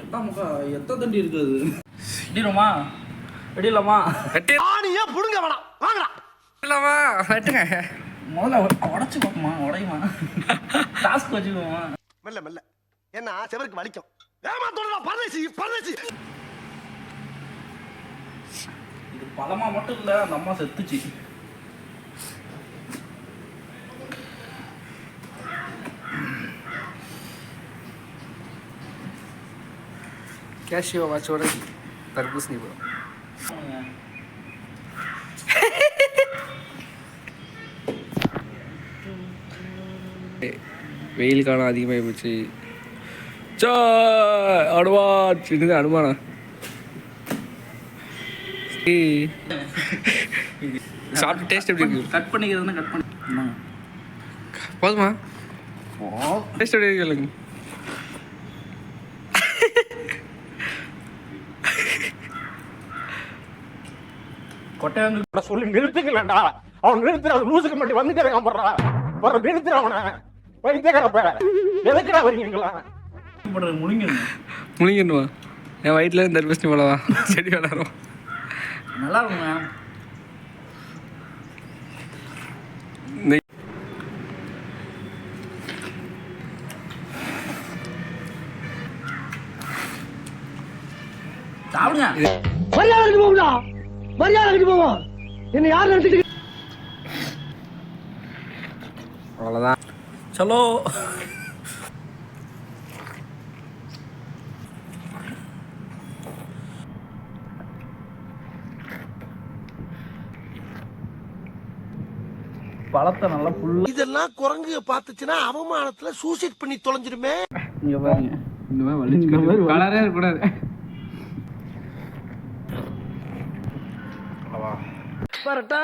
எட்டாம் முக்கா எத்த தண்டி இருக்குது. வெட்டிடுமா? வெட்டிடலாமா? வெட்டியா புடுங்க வேணாம். வாங்கடா. வெட்டலாமா? வெட்டுங்க. முதல்ல உடச்சு பார்ப்போமா? உடையுமா? டாஸ்க் வச்சுக்குவோமா? மெல்ல மெல்ல. என்ன செவருக்கு வலிக்கும். ஏமா தோணா பரதேசி பரதேசி. இது பழமா மட்டும் இல்லை, அந்த அம்மா செத்துச்சு. கேஷியோ வாட்சோட தர்பூசணி பழம். வெயில் காலம் அதிகமாகி போச்சு. அடுவா சின்னது அனுமானா சாப்பிட்டு டேஸ்ட் எப்படி இருக்கு? கட் பண்ணிக்கிறதுனா கட் பண்ணி போதுமா? டேஸ்ட் எப்படி இருக்கு சொல்லுங்க. கொட்டையாங்க சொல்லி நிறுத்துக்கலடா. அவன் நிறுத்துற லூசுக்கு மட்டும் வந்துட்டே இருக்கான் போறா. போற நிறுத்துற அவனை. வைத்தியக்கார போற. எதுக்குடா வரீங்களா? முழுங்கிடணுமா? என் வயிற்றுல தர்பூசணி பழவா செடி வளரும். நல்லா இருக்குங்க. சாப்பிடுங்க. மரியாதை போகுதா? மரியாதை போவோம். என்ன யார் நினைச்சிட்டு? அவ்வளோதான். சலோ. பழத்தை நல்லா ஃபுல்லா. இதெல்லாம் குரங்கு பார்த்துச்சுன்னா அவமானத்துல சூசைட் பண்ணி தொலைஞ்சிருமே. இங்க பாருங்க, இந்த மாதிரி வலிச்சு கலரே இருக்கக்கூடாது. பரட்டா